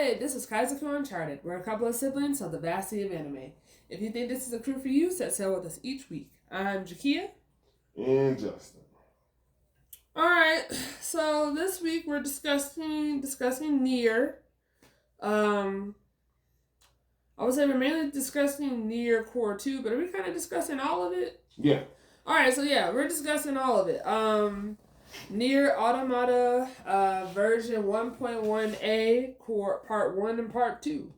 Hey, this is Kaizoku Uncharted. We're a couple of siblings of the vast sea of anime. If you think this is a crew for you, set sail with us each week. I'm Jakia. And Justin. Alright, so this week we're discussing NieR. I would say we're mainly discussing NieR Core 2, but are we kind of discussing all of it? Yeah. Alright, so yeah, we're discussing all of it. NieR Automata version 1.1a, Core Part 1 and Part 2.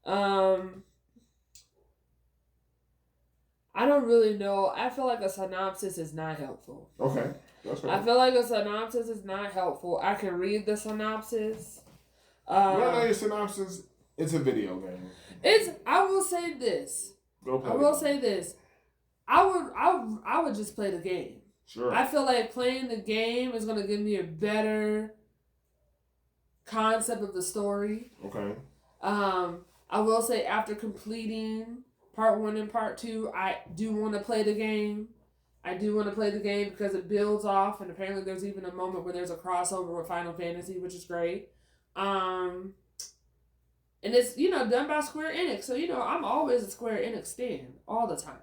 I don't really know. I feel like a synopsis is not helpful. Okay. That's right. I feel like a synopsis is not helpful. I can read the synopsis. your synopsis, it's a video game. I will say this. I would just play the game. Sure. I feel like playing the game is going to give me a better concept of the story. Okay. I will say after completing Part 1 and Part 2, I do want to play the game. I do want to play the game because it builds off, and apparently there's even a moment where there's a crossover with Final Fantasy, which is great. And it's, done by Square Enix, so, I'm always a Square Enix stan, all the time.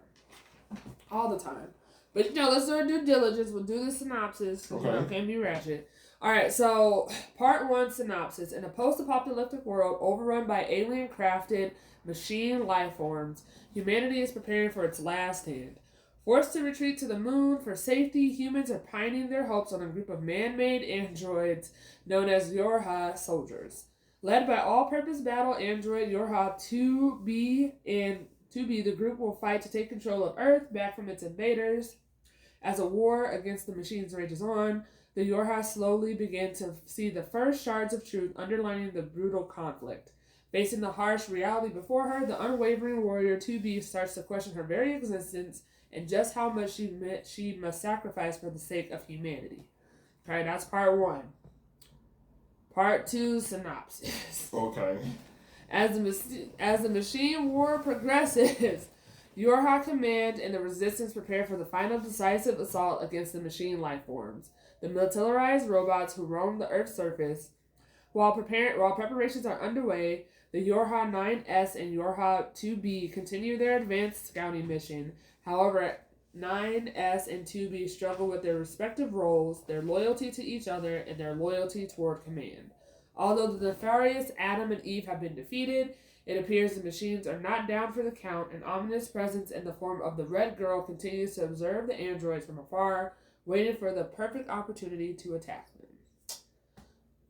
But, let's do our due diligence. We'll do the synopsis. Okay. Can't be ratchet. All right, so Part 1 synopsis. In a post-apocalyptic world overrun by alien-crafted machine life forms, humanity is preparing for its last stand. Forced to retreat to the moon for safety, humans are pining their hopes on a group of man-made androids known as Yorha soldiers. Led by all-purpose battle android Yorha 2B, the group will fight to take control of Earth back from its invaders. As a war against the machines rages on, the Yorha slowly begin to see the first shards of truth underlining the brutal conflict. Facing the harsh reality before her, the unwavering warrior 2B starts to question her very existence and just how much she must sacrifice for the sake of humanity. Alright, that's Part 1. Part 2 synopsis. Okay. As the machine war progresses, Yorha Command and the Resistance prepare for the final decisive assault against the machine life forms, the militarized robots who roam the Earth's surface. While preparations are underway, the Yorha 9S and Yorha 2B continue their advanced scouting mission. However, 9S and 2B struggle with their respective roles, their loyalty to each other, and their loyalty toward command. Although the nefarious Adam and Eve have been defeated, it appears the machines are not down for the count. An ominous presence in the form of the Red Girl continues to observe the androids from afar, waiting for the perfect opportunity to attack them.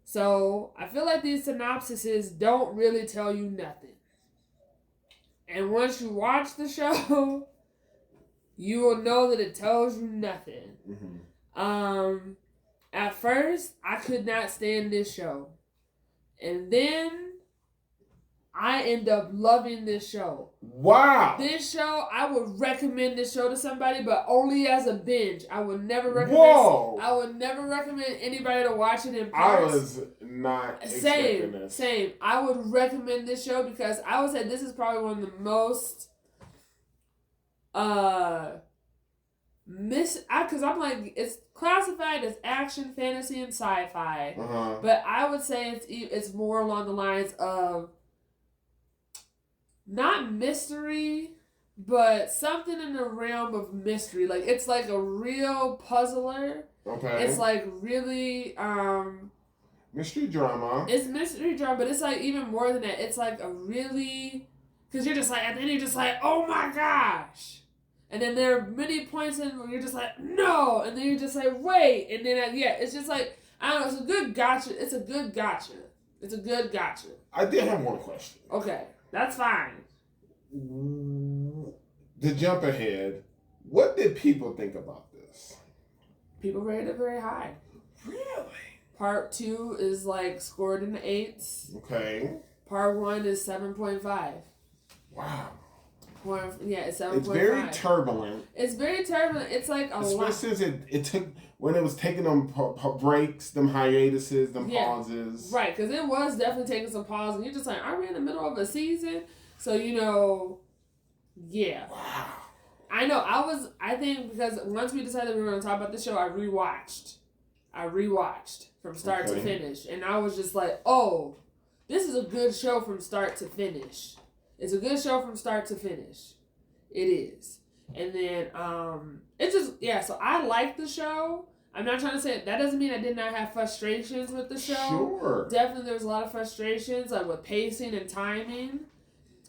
So, I feel like these synopsises don't really tell you nothing. And once you watch the show, you will know that it tells you nothing. Mm-hmm. At first, I could not stand this show. And then I end up loving this show. Wow. This show, I would recommend this show to somebody, but only as a binge. I would never recommend. Whoa. I would never recommend anybody to watch it in I parts. was not expecting this. Same. I would recommend this show because I would say this is probably one of the most because I'm like, it's classified as action, fantasy, and sci-fi. Uh-huh. But I would say it's more along the lines of not mystery, but something in the realm of mystery. Like, it's like a real puzzler. Okay. It's like really mystery drama. It's mystery drama, but it's like even more than that. It's like a really, because you're just like, at the end you're just like, oh my gosh. And then there are many points in where you're just like, no. And then you're just like, wait. And then, it's just like, I don't know. It's a good gotcha. It's a good gotcha. I did have one question. Okay. That's fine. To jump ahead, what did people think about this? People rated it very high. Really? Part 2 is like scored in the 8s. Okay. Part 1 is 7.5. Wow. It's 7.5. It's very turbulent. It's like a lot. Especially since it took, when it was taking them breaks, them hiatuses, them pauses. Right, because it was definitely taking some pauses. And you're just like, are we in the middle of a season? So, yeah. Wow. I know, I think because once we decided we were going to talk about the show, I rewatched from start to finish. And I was just like, oh, this is a good show from start to finish. It's a good show from start to finish. It is. And then, it's just, yeah, so I like the show. I'm not trying to say, that doesn't mean I did not have frustrations with the show. Sure. Definitely there was a lot of frustrations, like with pacing and timing.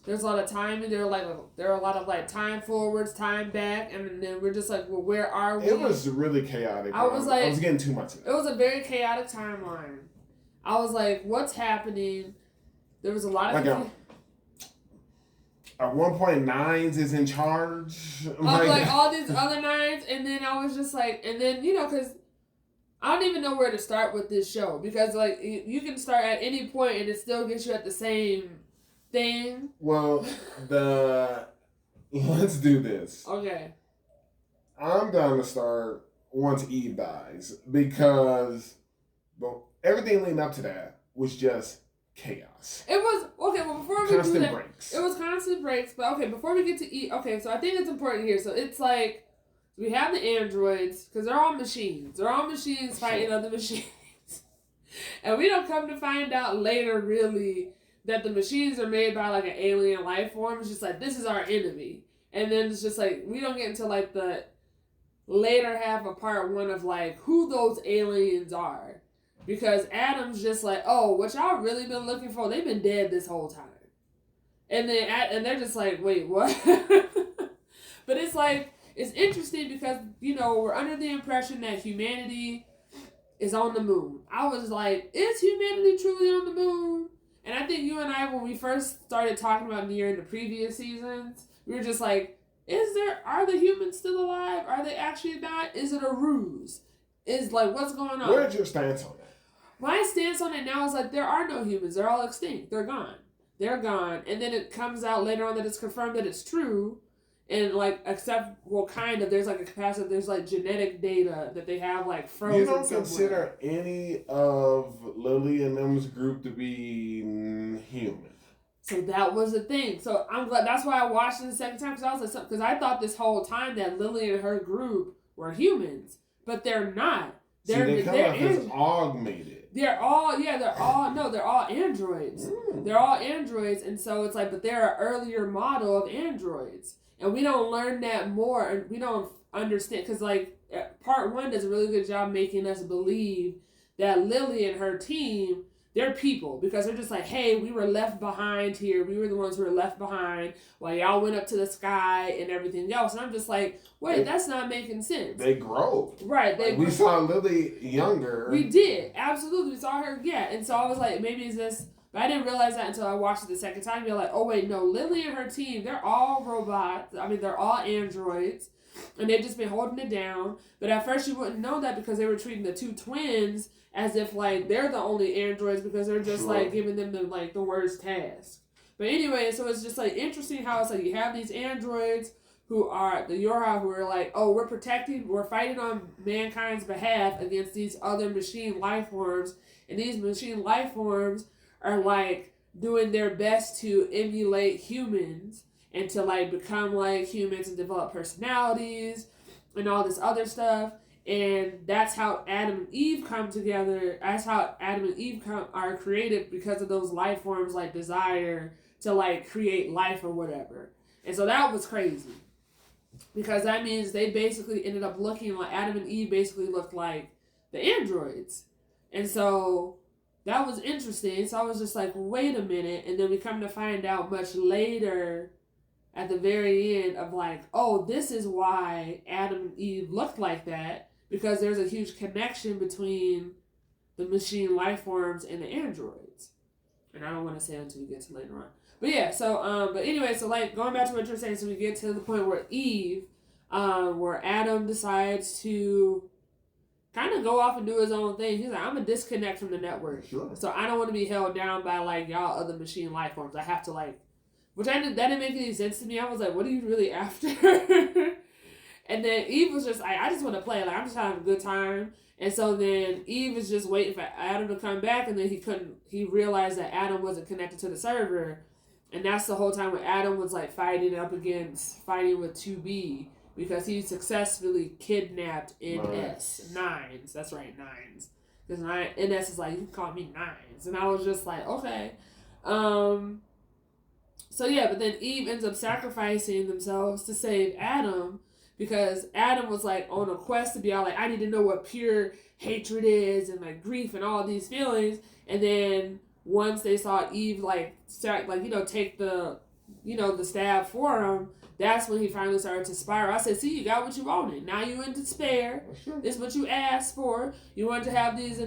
There's a lot of timing. There are a lot of like time forwards, time back, and then we're just like, well, where are we? It was really chaotic. I was getting too much of it. It was a very chaotic timeline. I was like, what's happening? There was a lot of at one point, Nines is in charge. Of like all these other Nines, and then I was just like, and then because I don't even know where to start with this show, because like you can start at any point and it still gets you at the same thing. Well, let's do this. Okay. I'm going to start once Eve dies, because everything leading up to that was just chaos. It was okay. Well, before we constant do that, breaks. It was constant breaks. But okay, before we get to Eve, okay, so I think it's important here. So it's like we have the androids, because they're all machines. They're all machines fighting other machines, and we don't come to find out later really that the machines are made by like an alien life form. It's just like, this is our enemy. And then it's just like, we don't get into like the later half of part 1 of like who those aliens are. Because Adam's just like, oh, what y'all really been looking for, they've been dead this whole time. And then and they're just like, wait, what? But it's like, it's interesting because, we're under the impression that humanity is on the moon. I was like, is humanity truly on the moon? And I think you and I, when we first started talking about NieR in the previous seasons, we were just like, are the humans still alive? Are they actually not? Is it a ruse? Is like, what's going on? Where's your stance on that? My stance on it now is like, there are no humans. They're all extinct. They're gone. They're gone. And then it comes out later on that it's confirmed that it's true. And like, there's like a capacity, there's like genetic data that they have like frozen. You don't somewhere. consider any of Lily and them's group to be human. So that was the thing. So I'm glad, that's why I watched it the second time, because I thought this whole time that Lily and her group were humans, but they're not. They come off as augmented. They're all androids. They're all androids, and so it's like, but they're an earlier model of androids. And we don't learn that more, and we don't understand, because like part 1 does a really good job making us believe that Lily and her team, they're people, because they're just like, hey, we were left behind here. We were the ones who were left behind while y'all went up to the sky and everything else. And I'm just like, wait, that's not making sense. They grow. Right. We saw Lily younger. We did. Absolutely. We saw her, yeah. And so I was like, maybe it's this. But I didn't realize that until I watched it the second time. You're like, oh, wait, no. Lily and her team, they're all robots. I mean, they're all androids. And they've just been holding it down. But at first you wouldn't know that, because they were treating the 2 twins as if, like, they're the only androids, because they're just, like, giving them the worst task. But anyway, so it's just, like, interesting how it's like you have these androids who are the Yorha, who are like, oh, we're fighting on mankind's behalf against these other machine life forms. And these machine life forms are like doing their best to emulate humans and to like become like humans and develop personalities and all this other stuff. And that's how Adam and Eve come together. That's how Adam and Eve are created, because of those life forms like desire to like create life or whatever. And so that was crazy, because that means they basically ended up looking like, Adam and Eve basically looked like the androids. And so that was interesting. So I was just like, wait a minute. And then we come to find out much later at the very end of like, oh, this is why Adam and Eve looked like that, because there's a huge connection between the machine life forms and the androids. And I don't want to say it until we get to later on. But yeah, so, but anyway, so like going back to what you're saying, so we get to the point where Eve, where Adam decides to kind of go off and do his own thing. He's like, I'm going to disconnect from the network. Sure. So I don't want to be held down by like y'all other machine life forms. I have to like, that didn't make any sense to me. I was like, what are you really after? And then Eve was just like, I just want to play. Like, I'm just having a good time. And so then Eve was just waiting for Adam to come back, and then he realized that Adam wasn't connected to the server. And that's the whole time when Adam was like fighting with 2B, because he successfully kidnapped NS. Nines. That's right, Nines. Because Ines is like, you can call me Nines. And I was just like, okay. So yeah, but then Eve ends up sacrificing themselves to save Adam because Adam was like on a quest to be all like, I need to know what pure hatred is and like grief and all these feelings. And then once they saw Eve like start like take the the stab for him, that's when he finally started to spiral. I said, see, you got what you wanted. Now you in despair. It's what you asked for. You wanted to have these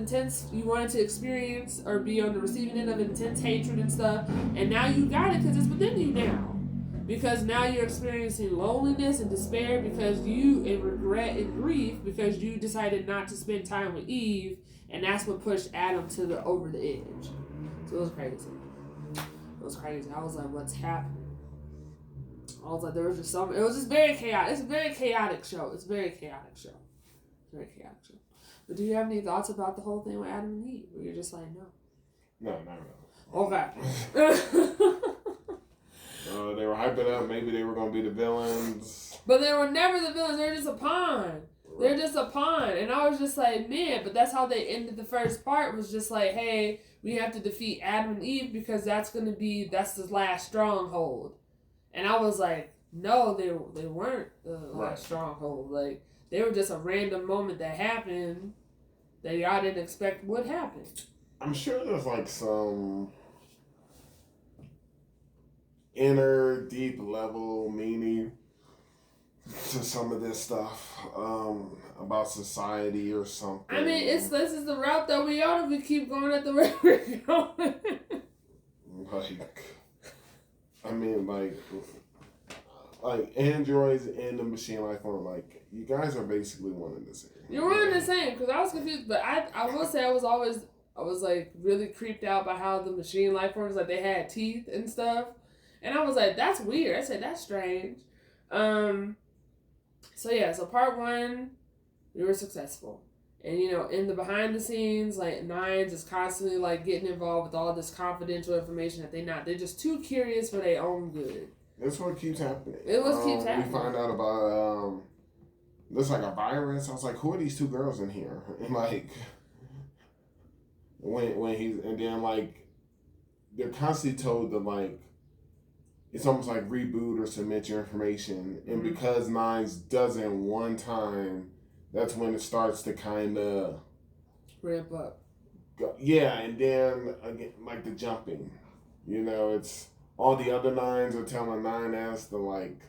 you wanted to experience or be on the receiving end of intense hatred and stuff. And now you got it because it's within you now. Because now you're experiencing loneliness and despair and regret and grief because you decided not to spend time with Eve. And that's what pushed Adam to over the edge. So it was crazy. I was like, what's happening? I was like, there was just something. It was just very chaotic. It's a very chaotic show. But do you have any thoughts about the whole thing with Adam and Eve? Or you're just like, no? No, not really. Okay. They were hyping up. Maybe they were going to be the villains. But they were never the villains. They were just a pawn. They're just a pawn. And I was just like, man, but that's how they ended the first part, was just like, hey, we have to defeat Adam and Eve because that's the last stronghold. And I was like, no, they weren't the last stronghold. Like, they were just a random moment that happened that y'all didn't expect would happen. I'm sure there's like some inner, deep level meaning to some of this stuff about society or something. I mean, this is the route that we on if we keep going at the rate we're going. Like androids and the machine life form, like, you guys are basically one and the same. You're one and the same, because I was confused, but I will say I was like really creeped out by how the machine life forms, like they had teeth and stuff. And I was like, that's weird. I said, that's strange. So part 1, we were successful. And, in the behind the scenes, like, Nines is constantly, like, getting involved with all this confidential information that they're just too curious for their own good. That's what keeps happening. Keeps happening. We find out about, there's like a virus. I was like, who are these 2 girls in here? And, like, and then, like, they're constantly told to, like, it's almost like reboot or submit your information. And because Nines doesn't one time, that's when it starts to kind of ramp up. Yeah, and then again, like the jumping, it's all the other Nines are telling 9S to like,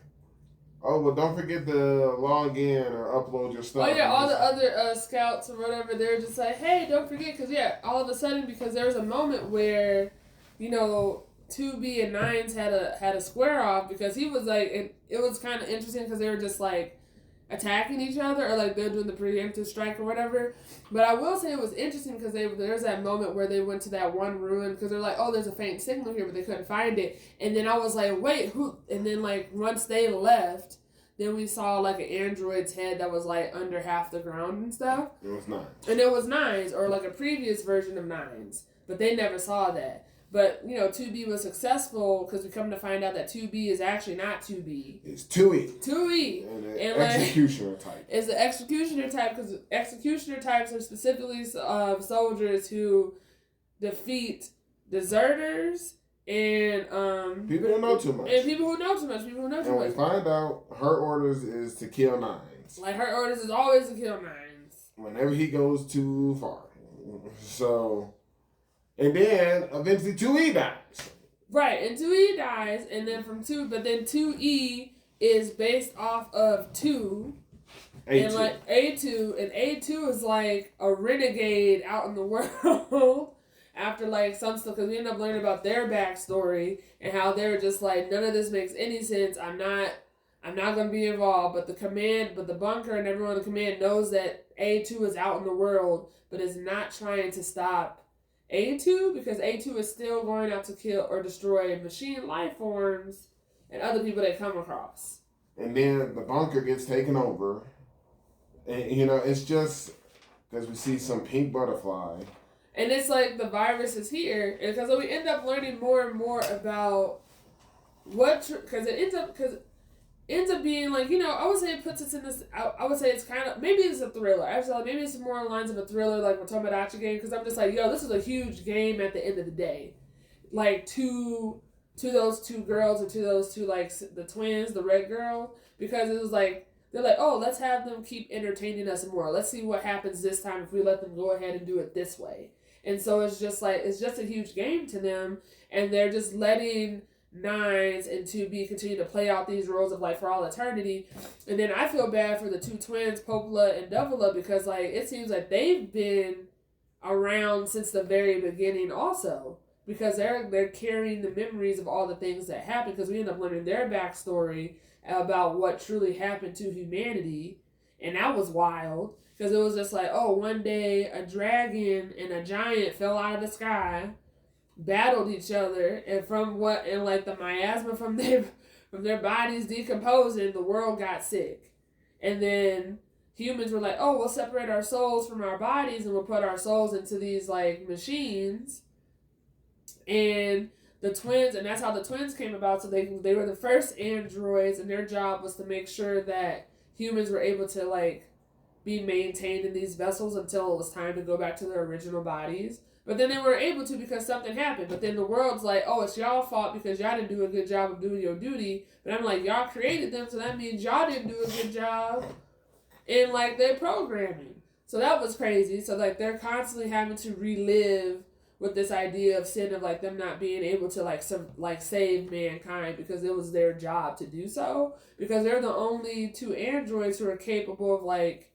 oh, well, don't forget to log in or upload your stuff. Oh yeah, all the other scouts or whatever, they're just like, hey, don't forget, because all of a sudden, because there was a moment where, 2B and Nines had a square off because he was like, it was kind of interesting because they were just like attacking each other or like they're doing the preemptive strike or whatever. But I will say it was interesting because there's that moment where they went to that one ruin because they're like, oh, there's a faint signal here, but they couldn't find it. And then I was like, wait, who? And then like once they left, then we saw like an android's head that was like under half the ground and stuff. It was Nines. And it was Nines, or like a previous version of Nines, but they never saw that. But, 2B was successful because we come to find out that 2B is actually not 2B. It's 2E. 2E. And an executioner type. It's the executioner type because executioner types are specifically soldiers who defeat deserters and people who know too much. And people who know too much. And we find out her orders is to kill Nines. Like her orders is always to kill Nines. Whenever he goes too far. So... And then eventually 2E dies. Right, and 2E dies, and then but then 2E is based off of 2. A2. And like A2, and A2 is like a renegade out in the world after like some stuff, because we end up learning about their backstory and how they were just like, none of this makes any sense. I'm not gonna be involved, but the bunker and everyone in the command knows that A2 is out in the world, but is not trying to stop A2 because A2 is still going out to kill or destroy machine life forms and other people they come across. And then the bunker gets taken over. And, it's just because we see some pink butterfly. And it's like the virus is here. And because we end up learning more and more about because ends up being like, I would say it puts us in this. I would say it's kind of, maybe it's a thriller. Actually, maybe it's more on the lines of a thriller, like with Tomodachi game, because I'm just like, yo, this is a huge game at the end of the day. Like to those two girls, or to those two, like the twins, the red girl, because it was like, they're like, oh, let's have them keep entertaining us more. Let's see what happens this time if we let them go ahead and do it this way. And so it's just like, it's just a huge game to them, and they're just letting Nines and 2B continue to play out these roles of like for all eternity. And then I feel bad for the two twins, Popola and Davila, because like it seems like they've been around since the very beginning also, because they're carrying the memories of all the things that happened, because we end up learning their backstory about what truly happened to humanity. And that was wild, because it was just like, oh, one day a dragon and a giant fell out of the sky, battled each other, and like the miasma from their bodies decomposing, the world got sick. And then humans were like, oh, we'll separate our souls from our bodies and we'll put our souls into these like machines. And the twins, and that's how the twins came about. So they were the first androids, and their job was to make sure that humans were able to like be maintained in these vessels until it was time to go back to their original bodies. But then they were able to because something happened. But then the world's like, oh, it's y'all fault because y'all didn't do a good job of doing your duty. But I'm like, y'all created them, so that means y'all didn't do a good job in like their programming. So that was crazy. So like they're constantly having to relive with this idea of sin, of like them not being able to like save mankind because it was their job to do so, because they're the only two androids who are capable of like,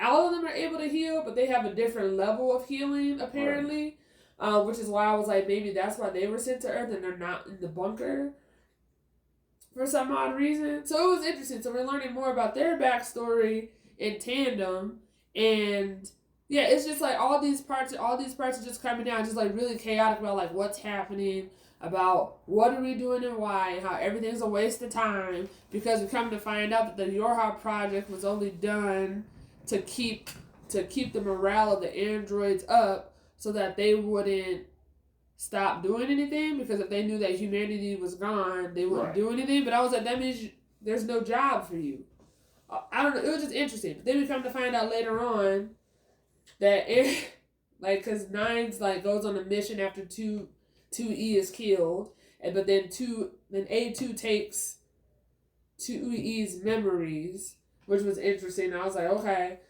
all of them are able to heal, but they have a different level of healing apparently, right. Which is why I was like, maybe that's why they were sent to Earth and they're not in the bunker for some odd reason. So it was interesting. So we're learning more about their backstory in tandem, and yeah, it's just like all these parts are just coming down, just like really chaotic about like what's happening, about what are we doing and why, and how everything's a waste of time, because we come to find out that the Yorha project was only done to keep the morale of the androids up so that they wouldn't stop doing anything, because if they knew that humanity was gone, they wouldn't do anything. But I was like, that means there's no job for you. I don't know. It was just interesting. But then we come to find out later on that like, because Nines like goes on a mission after 2E is killed, but then A2 takes 2E's memories, which was interesting. I was like, okay,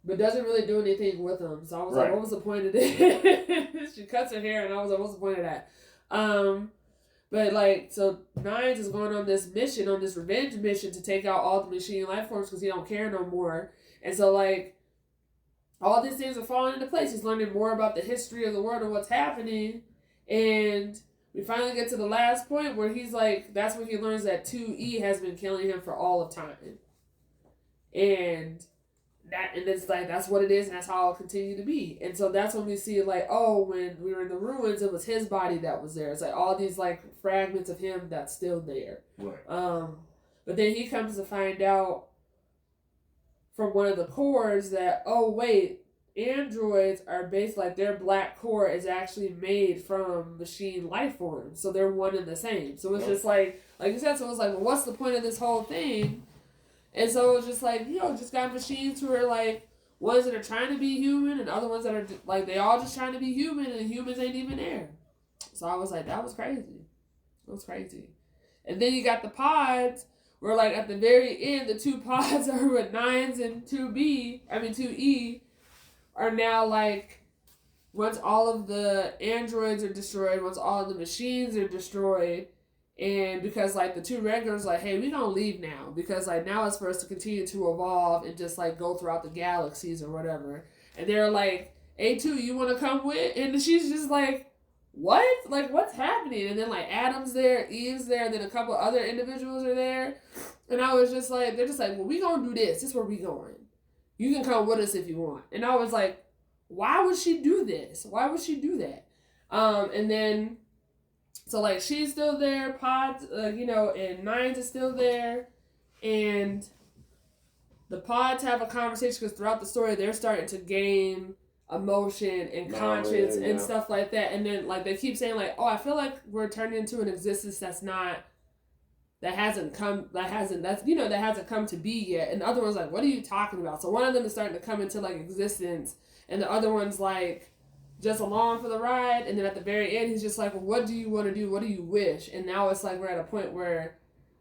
but doesn't really do anything with them. So I was like, what was the point of this? She cuts her hair, and I was like, what's the point of that? But like, so Nines is going on this mission, on this revenge mission, to take out all the machine life forms because he don't care no more. And so like, all these things are falling into place. He's learning more about the history of the world and what's happening. And we finally get to the last point where he's like, that's when he learns that 2E has been killing him for all of time. And it's like, that's what it is, and that's how it'll continue to be. And so that's when we see like, oh, when we were in the ruins, it was his body that was there. It's like all these like fragments of him that's still there. Right. But then he comes to find out from one of the cores that, oh wait, androids are based, like their black core is actually made from machine life forms, so they're one and the same. So it's just like you said, so it was like, well, what's the point of this whole thing? And so it was just like, just got machines who are like ones that are trying to be human, and other ones that are like, they all just trying to be human, and humans ain't even there. So I was like, that was crazy. It was crazy. And then you got the pods, where like at the very end, the two pods are with Nines and 2E are now like, once all of the androids are destroyed, once all of the machines are destroyed, and because like the two regulars like, hey, we don't leave now, because like now it's for us to continue to evolve and just like go throughout the galaxies or whatever. And they're like, A2, you want to come with? And she's just like, what? Like, what's happening? And then like Adam's there, Eve's there, and then a couple other individuals are there. And I was just like, they're just like, well, we gonna do this. This is where we going. You can come with us if you want. And I was like, why would she do this? Why would she do that? And then, so like she's still there, Pods, and Nines is still there, and the Pods have a conversation because throughout the story they're starting to gain emotion and conscience and stuff like that. And then like they keep saying like, oh, I feel like we're turning into an existence that's not that hasn't come to be yet, and the other one's like, what are you talking about? So one of them is starting to come into like existence, and the other one's like just along for the ride, and then at the very end he's just like, well, what do you want to do, what do you wish? And now it's like we're at a point where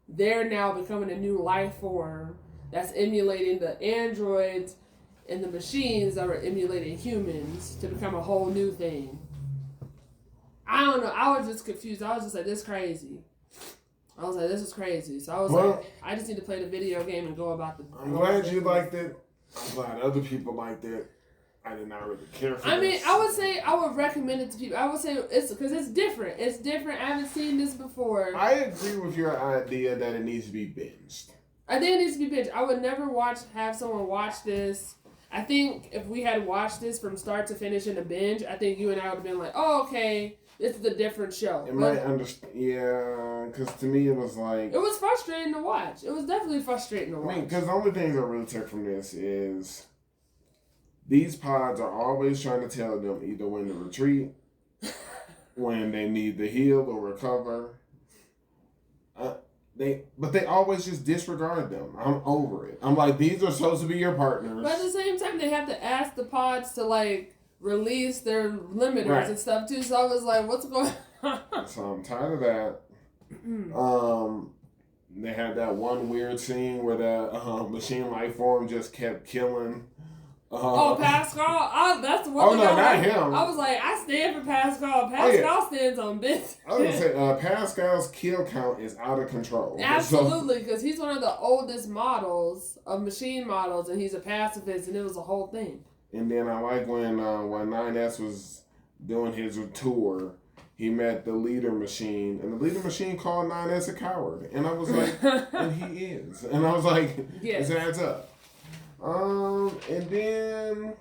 they're now becoming a new life form that's emulating the androids and the machines that are emulating humans to become a whole new thing. I don't know, I was just confused. I was just like, this is crazy. I was like, this is crazy. So I was like, I just need to play the video game and go about the... I'm glad you liked it. I'm glad other people liked it. I did not really care for it. I mean, I would say I would recommend it to people. I would say it's because it's different. It's different. I haven't seen this before. I agree with your idea that it needs to be binged. I think it needs to be binged. I would never have someone watch this. I think if we had watched this from start to finish in a binge, I think you and I would have been like, oh, okay, this is a different show. It might understand, yeah, because to me it was like... It was frustrating to watch. It was definitely frustrating to watch. I mean, because the only things I really took from this is these pods are always trying to tell them either when to retreat, when they need to heal or recover. But they always just disregard them. I'm over it. I'm like, these are supposed to be your partners. But at the same time, they have to ask the pods to like release their limiters and stuff too. So I was like, what's going on? So I'm tired of that. They had that one weird scene where the machine life form just kept killing. Pascal? That's the one. Oh no, not him. I was like, I stand for Pascal. Pascal stands on business. I was gonna say Pascal's kill count is out of control. Absolutely, because he's one of the oldest models of machine models, and he's a pacifist, and it was a whole thing. And then I like when NieR was doing his tour, he met the leader machine, and the leader machine called NieR a coward, and I was like, and he is, and I was like, yes. It adds up. And then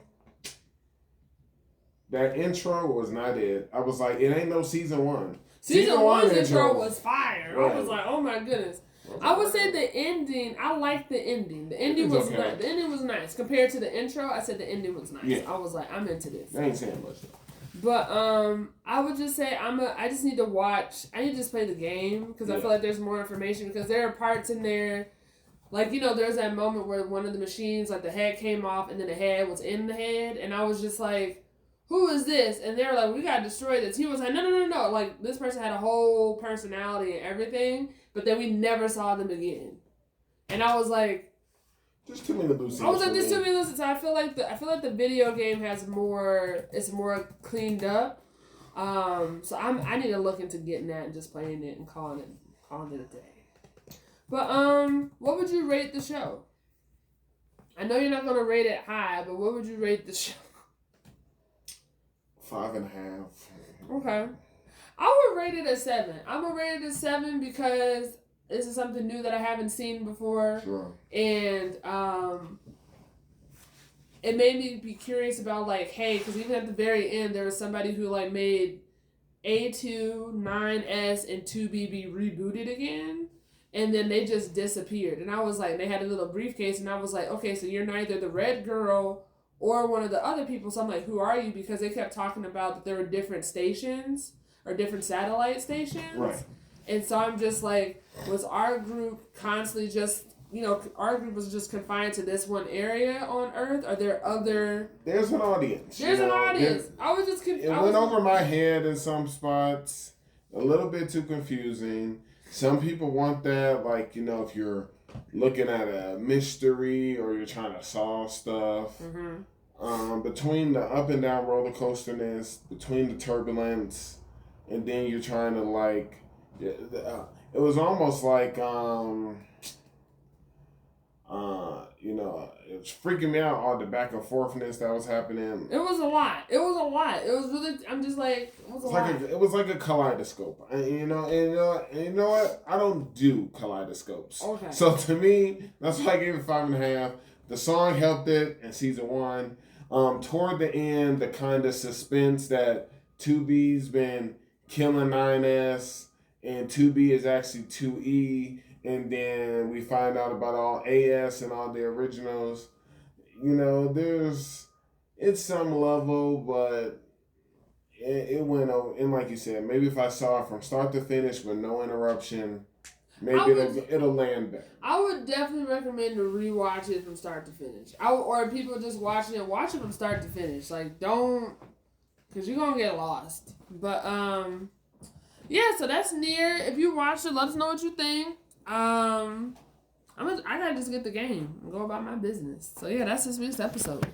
that intro was not it. I was like, it ain't no season one. Season one's intro was fire. Right. I was like, oh my goodness. I would say the ending. I liked the ending. The ending was nice. The ending was nice compared to the intro. I said the ending was nice. Yeah. I was like, I'm into this. I ain't saying much though. But I would just say I just need to watch. I need to just play the game because I feel like there's more information because there are parts in there. Like, you know, there's that moment where one of the machines, like, the head came off and then the head was in the head. And I was just like, who is this? And they were like, we got to destroy this. He was like, no. Like, this person had a whole personality and everything. But then we never saw them again. And I was like... There's too many loose ends. I was like, there's too many loose ends. I feel like the video game has more... It's more cleaned up. So I need to look into getting that and just playing it and calling it a day. But, what would you rate the show? I know you're not going to rate it high, but what would you rate the show? 5.5. Okay. I would rate it a 7. I'm going to rate it a 7 because this is something new that I haven't seen before. Sure. And, it made me be curious about, like, hey, because even at the very end, there was somebody who, like, made A2, 9S, and 2B be rebooted again. And then they just disappeared. And I was like, they had a little briefcase. And I was like, okay, so you're neither the red girl or one of the other people. So I'm like, who are you? Because they kept talking about that there were different stations or different satellite stations. Right. And so I'm just like, was our group constantly just, you know, our group was just confined to this one area on Earth? Are there other... There's an audience. There's an audience. I was just confused. It went over my head in some spots. A little bit too confusing. Some people want that, like, you know, if you're looking at a mystery or you're trying to solve stuff. Mm-hmm. Between the up and down roller coasterness, between the turbulence, and then you're trying to, like, it was almost like, you know, it was freaking me out, all the back and forthness that was happening. It was a lot. It was really, I'm just like, it was a lot. It was like a kaleidoscope. And you know what? I don't do kaleidoscopes. Okay. So to me, that's why I gave it 5.5. The song helped it in season 1. Toward the end, the kind of suspense that 2B's been killing 9S and 2B is actually 2E. And then we find out about all AS and all the originals. You know, it's some level, but it went over. And like you said, maybe if I saw it from start to finish with no interruption. maybe it'll land better. I would definitely recommend to rewatch it from start to finish. Or people just watch it from start to finish. Like, don't, because you're going to get lost. But, yeah, so that's NieR. If you watch it, let us know what you think. I gotta just get the game and go about my business. So, yeah, that's this week's episode.